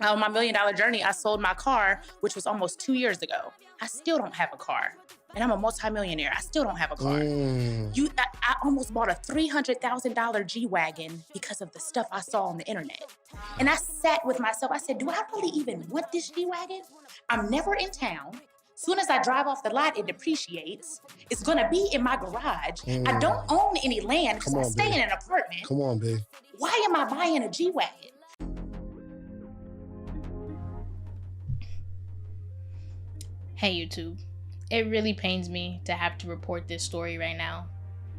On my $1 million journey, I sold my car, which was almost 2 years ago. I still don't have a car. And I'm a multimillionaire. I still don't have a car. I almost bought a $300,000 G-Wagon because of the stuff I saw on the internet. And I sat with myself. I said, do I really even want this G-Wagon? I'm never in town. Soon as I drive off the lot, it depreciates. It's gonna be in my garage. I don't own any land because I stay in an apartment. Come on, babe. Why am I buying a G-Wagon? Hey YouTube, it really pains me to have to report this story right now.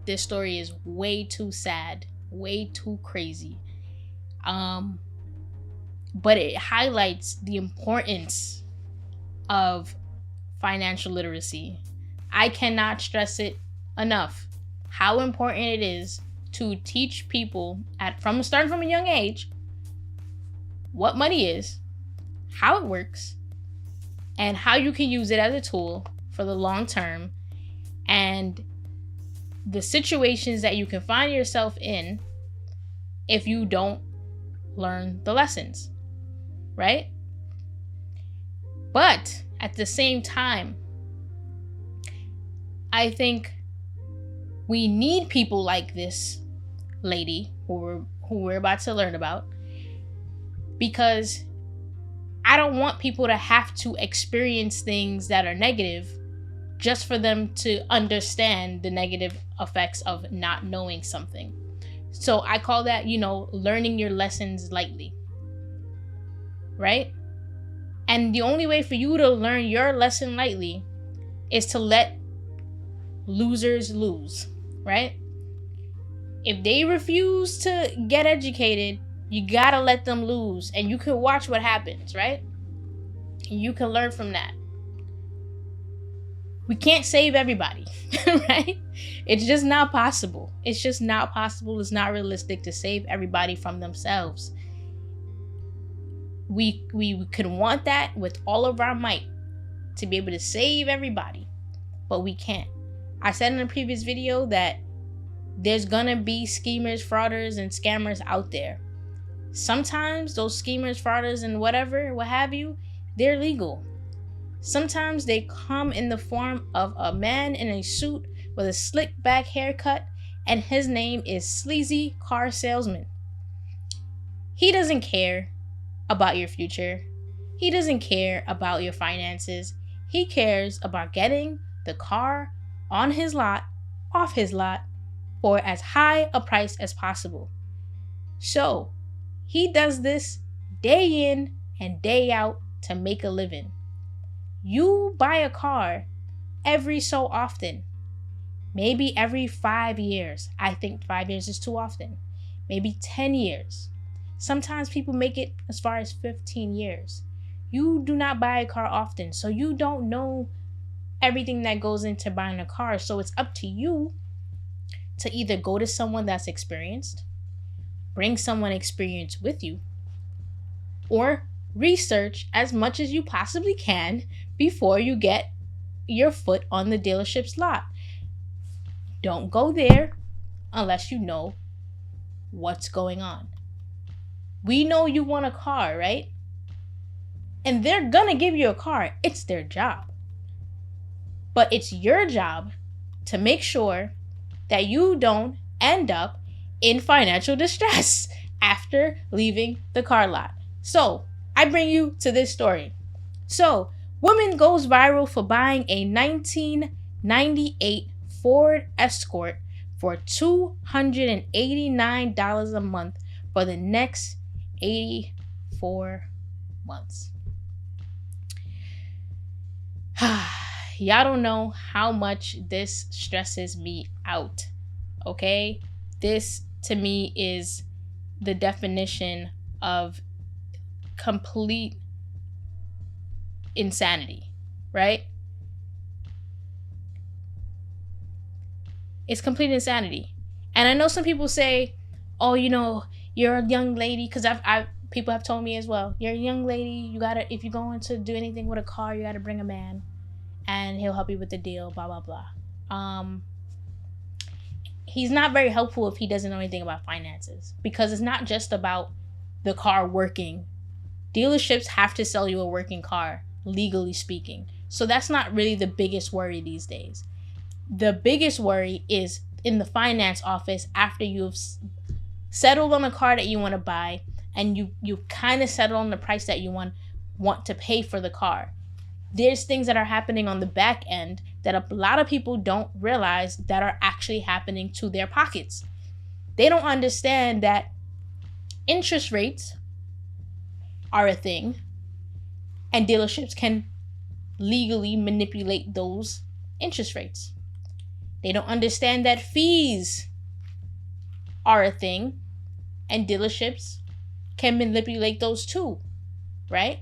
This story is way too sad, way too crazy. But it highlights the importance of financial literacy. I cannot stress it enough how important it is to teach people starting from a young age what money is, how it works, and how you can use it as a tool for the long term, and the situations that you can find yourself in if you don't learn the lessons, right? But at the same time, I think we need people like this lady who we're about to learn about, because I don't want people to have to experience things that are negative just for them to understand the negative effects of not knowing something. So I call that, learning your lessons lightly, right? And the only way for you to learn your lesson lightly is to let losers lose, right? If they refuse to get educated, you gotta let them lose, and you can watch what happens, right? You can learn from that. We can't save everybody, right? It's just not possible. It's just not possible. It's not realistic to save everybody from themselves. We could want that with all of our might to be able to save everybody, but we can't. I said in a previous video that there's gonna be schemers, frauders, and scammers out there. Sometimes those schemers, frauders, and what have you, they're legal. Sometimes they come in the form of a man in a suit with a slick back haircut, and his name is Sleazy Car Salesman. He doesn't care about your future. He doesn't care about your finances. He cares about getting the car on his lot, off his lot, for as high a price as possible. So he does this day in and day out to make a living. You buy a car every so often, maybe every 5 years. I think 5 years is too often. Maybe 10 years. Sometimes people make it as far as 15 years. You do not buy a car often, so you don't know everything that goes into buying a car. So it's up to you to either go to someone that's experienced, bring someone experienced with you, or research as much as you possibly can before you get your foot on the dealership's lot. Don't go there unless you know what's going on. We know you want a car, right? And they're gonna give you a car. It's their job. But it's your job to make sure that you don't end up in financial distress after leaving the car lot. So I bring you to this story. So, woman goes viral for buying a 1998 Ford Escort for $289 a month for the next 84 months. Y'all don't know how much this stresses me out, okay? This, to me, is the definition of complete insanity, right? It's complete insanity. And I know some people say, oh, you're a young lady, because people have told me as well, you're a young lady, you gotta, if you're going to do anything with a car, you gotta bring a man and he'll help you with the deal, blah blah blah. He's not very helpful if he doesn't know anything about finances, because it's not just about the car working Dealerships have to sell you a working car, legally speaking. So that's not really the biggest worry these days. The biggest worry is in the finance office after you've settled on a car that you want to buy, and you kind of settle on the price that you want to pay for the car. There's things that are happening on the back end that a lot of people don't realize that are actually happening to their pockets. They don't understand that interest rates are a thing, and dealerships can legally manipulate those interest rates. They don't understand that fees are a thing, and dealerships can manipulate those too, right?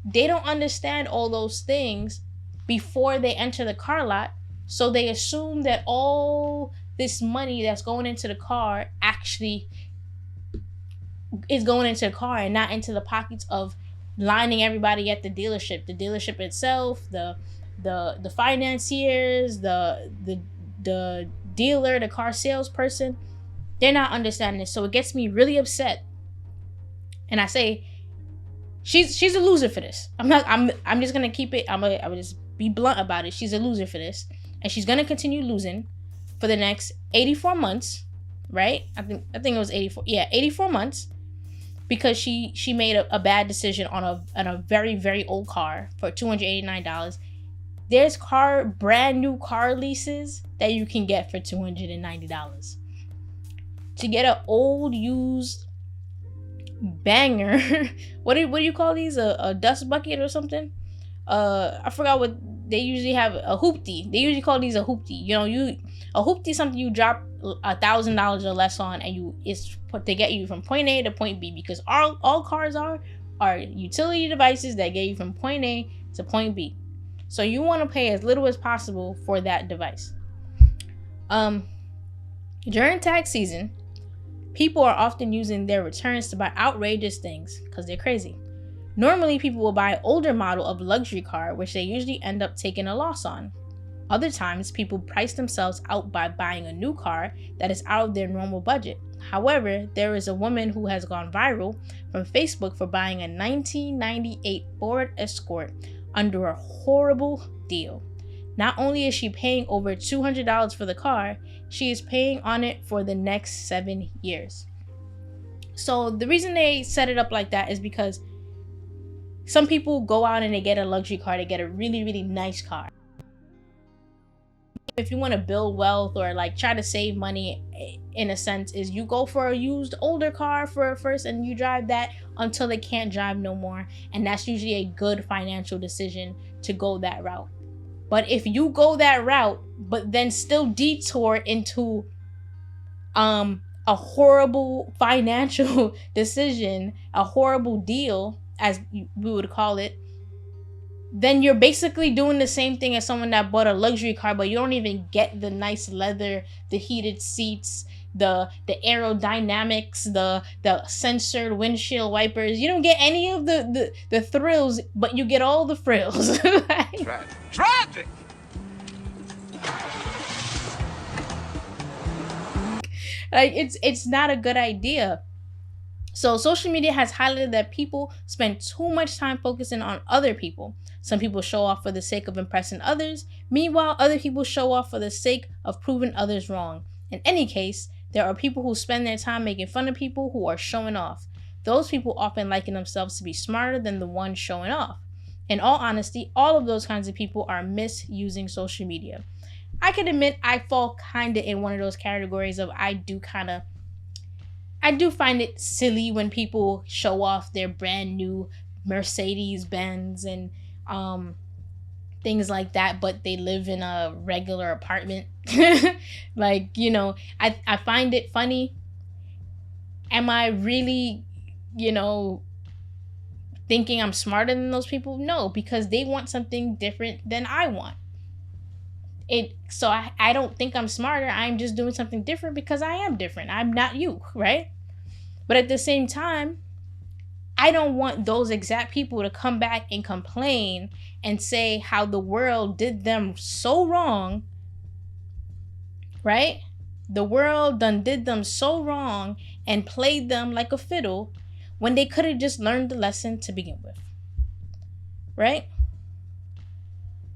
They don't understand all those things before they enter the car lot, so they assume that all this money that's going into the car actually is going into the car and not into the pockets of lining everybody at the dealership itself, the financiers, the dealer, the car salesperson. They're not understanding this, so it gets me really upset. And I say, she's a loser for this. I'm just gonna keep it. I would just be blunt about it. She's a loser for this, and she's gonna continue losing for the next 84 months, right? I think it was 84. Yeah, 84 months, because she made a bad decision on a very, very old car for $289. There's brand new car leases that you can get for $290. To get an old used banger, what do you call these? A dust bucket or something? I forgot what they usually have. A hoopty. They usually call these a hoopty. A hoopty is something you drop $1,000 or less on, and it's to get you from point A to point B, because all cars are utility devices that get you from point A to point B. So you want to pay as little as possible for that device. During tax season, people are often using their returns to buy outrageous things because they're crazy. Normally, people will buy an older model of luxury car, which they usually end up taking a loss on. Other times, people price themselves out by buying a new car that is out of their normal budget. However, there is a woman who has gone viral from Facebook for buying a 1998 Ford Escort under a horrible deal. Not only is she paying over $200 for the car, she is paying on it for the next 7 years. So the reason they set it up like that is because some people go out and they get a luxury car, they get a really, really nice car. If you want to build wealth or like try to save money, in a sense, is you go for a used older car for first, and you drive that until they can't drive no more. And that's usually a good financial decision to go that route. But if you go that route, but then still detour into a horrible financial decision, a horrible deal, as we would call it, then you're basically doing the same thing as someone that bought a luxury car, but you don't even get the nice leather, the heated seats, the aerodynamics, the censored windshield wipers. You don't get any of the thrills, but you get all the frills. Tragic! Like, it's not a good idea. So social media has highlighted that people spend too much time focusing on other people. Some people show off for the sake of impressing others. Meanwhile, other people show off for the sake of proving others wrong. In any case, there are people who spend their time making fun of people who are showing off. Those people often liken themselves to be smarter than the one showing off. In all honesty, all of those kinds of people are misusing social media. I can admit I fall kind of in one of those categories of I do find it silly when people show off their brand new Mercedes-Benz and things like that, but they live in a regular apartment. Like, I find it funny. Am I really, thinking I'm smarter than those people? No, because they want something different than I want. So I don't think I'm smarter. I'm just doing something different because I am different. I'm not you, right? But at the same time, I don't want those exact people to come back and complain and say how the world did them so wrong, right? The world done did them so wrong and played them like a fiddle when they could have just learned the lesson to begin with, right?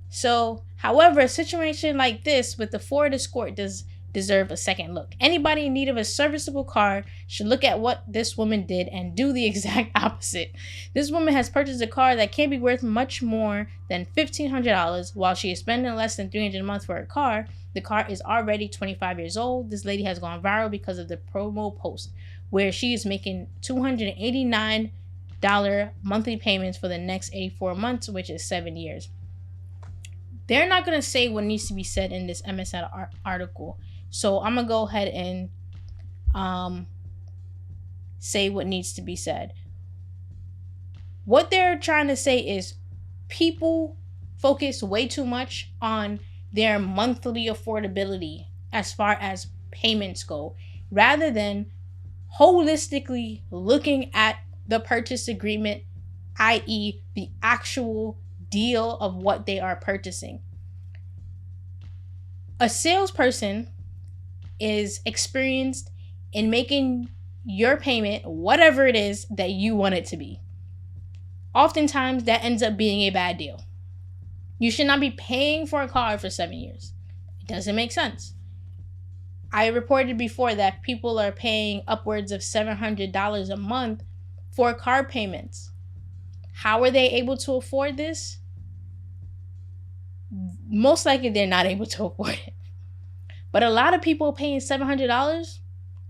So, however, a situation like this with the Ford Escort does deserve a second look. Anybody in need of a serviceable car should look at what this woman did and do the exact opposite. This woman has purchased a car that can't be worth much more than $1,500 while she is spending less than $300 a month for a car. The car is already 25 years old. This lady has gone viral because of the promo post where she is making $289 monthly payments for the next 84 months, which is 7 years. They're not going to say what needs to be said in this MSN article. So I'm going to go ahead and say what needs to be said. What they're trying to say is people focus way too much on their monthly affordability as far as payments go, rather than holistically looking at the purchase agreement, i.e. the actual deal of what they are purchasing. A salesperson is experienced in making your payment whatever it is that you want it to be. Oftentimes that ends up being a bad deal. You should not be paying for a car for 7 years. It doesn't make sense. I reported before that people are paying upwards of $700 a month for car payments. How are they able to afford this? Most likely they're not able to afford it. But a lot of people are paying $700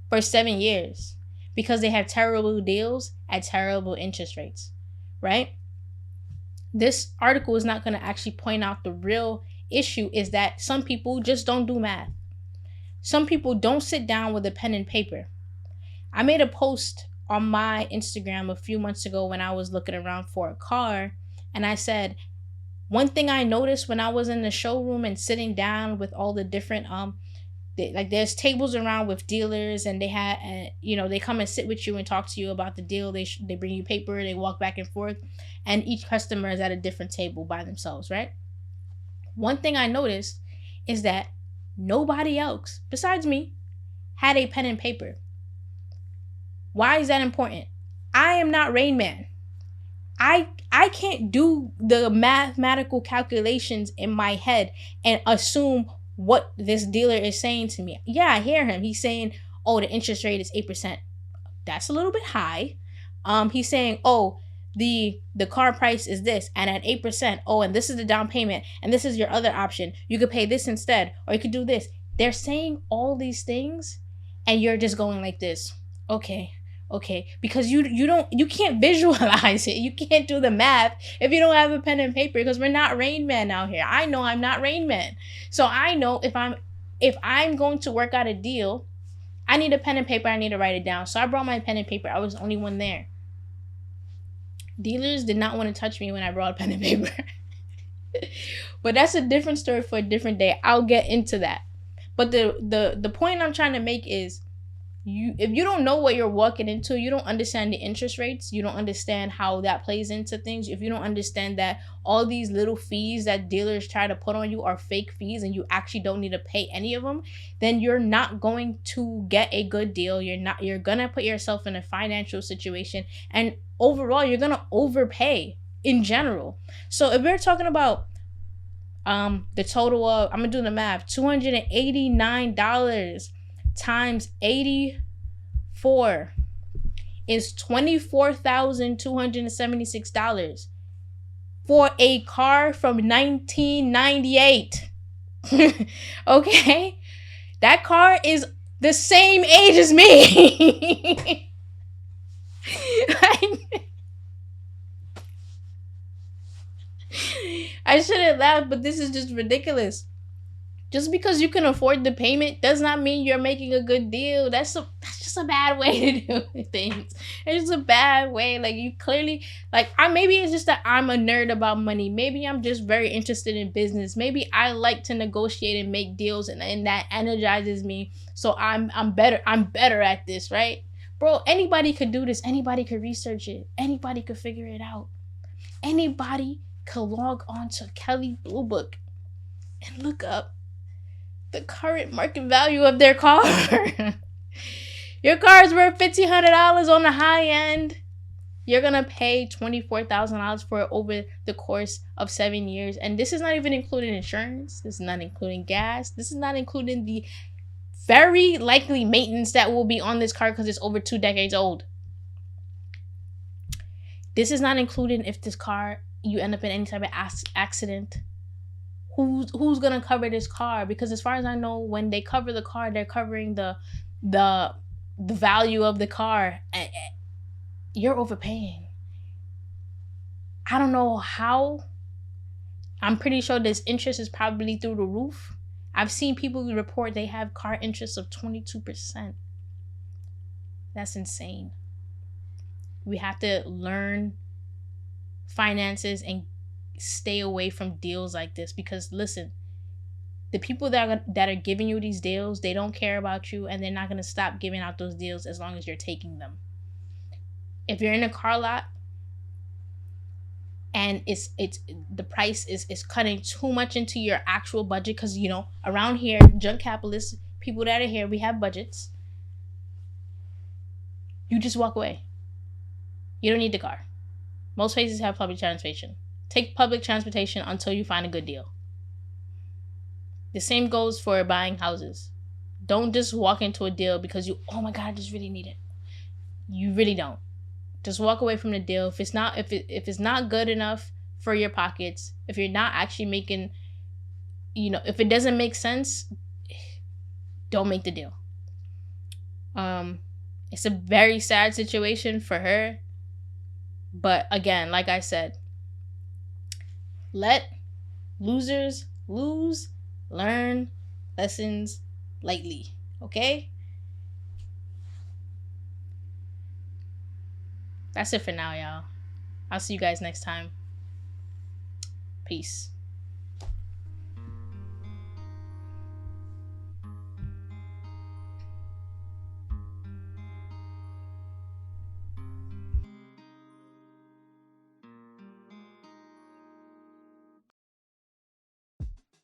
for 7 years because they have terrible deals at terrible interest rates, right? This article is not going to actually point out the real issue is that some people just don't do math. Some people don't sit down with a pen and paper. I made a post on my Instagram a few months ago when I was looking around for a car, and I said, one thing I noticed when I was in the showroom and sitting down with all the different there's tables around with dealers, and they had they come and sit with you and talk to you about the deal. They bring you paper, they walk back and forth, and each customer is at a different table by themselves, right? One thing I noticed is that nobody else besides me had a pen and paper. Why is that important? I am not Rain Man. I can't do the mathematical calculations in my head and assume what this dealer is saying to me. Yeah, I hear him. He's saying, oh, the interest rate is 8%. That's a little bit high. He's saying, oh, the car price is this, and at 8%, oh, and this is the down payment, and this is your other option. You could pay this instead, or you could do this. They're saying all these things, and you're just going like this. Okay, because you can't visualize it. You can't do the math if you don't have a pen and paper, because we're not Rain Man out here. I know I'm not Rain Man. So I know if I'm going to work out a deal, I need a pen and paper. I need to write it down. So I brought my pen and paper. I was the only one there. Dealers did not want to touch me when I brought a pen and paper. But that's a different story for a different day. I'll get into that. But the point I'm trying to make is, if you don't know what you're walking into, you don't understand the interest rates, you don't understand how that plays into things, if you don't understand that all these little fees that dealers try to put on you are fake fees and you actually don't need to pay any of them, then you're not going to get a good deal. You're gonna put yourself in a financial situation, and overall you're gonna overpay in general. So if we're talking about the total of, I'm gonna do the math, $289 times 84 is $24,276 for a car from 1998. Okay, that car is the same age as me. I shouldn't laugh, but this is just ridiculous. Just because you can afford the payment does not mean you're making a good deal. That's just a bad way to do things. It's just a bad way. Like, you clearly, maybe it's just that I'm a nerd about money. Maybe I'm just very interested in business. Maybe I like to negotiate and make deals, and that energizes me. So I'm better at this, right? Bro, anybody could do this. Anybody could research it. Anybody could figure it out. Anybody could log on to Kelley Blue Book and look up the current market value of their car. Your car is worth $1,500 on the high end. You're gonna pay $24,000 for it over the course of 7 years, and this is not even including insurance. This is not including gas. This is not including the very likely maintenance that will be on this car because it's over 2 decades old. This is not including if this car, you end up in any type of accident. Who's gonna cover this car? Because as far as I know, when they cover the car, they're covering the value of the car. You're overpaying. I don't know how. I'm pretty sure this interest is probably through the roof. I've seen people report they have car interest of 22%. That's insane. We have to learn finances and stay away from deals like this, because listen, the people that are giving you these deals, they don't care about you, and they're not going to stop giving out those deals as long as you're taking them. If you're in a car lot and it's the price is cutting too much into your actual budget, because you know, around here, junk capitalists, people that are here, we have budgets. You just walk away. You don't need the car. Most places have public transportation. Take public transportation until you find a good deal. The same goes for buying houses. Don't just walk into a deal because you, oh my God, I just really need it. You really don't. Just walk away from the deal. If it's not good enough for your pockets, if you're not actually making, you know, if it doesn't make sense, don't make the deal. It's a very sad situation for her. But again, like I said, let losers lose, learn lessons lightly, okay? That's it for now, y'all. I'll see you guys next time. Peace.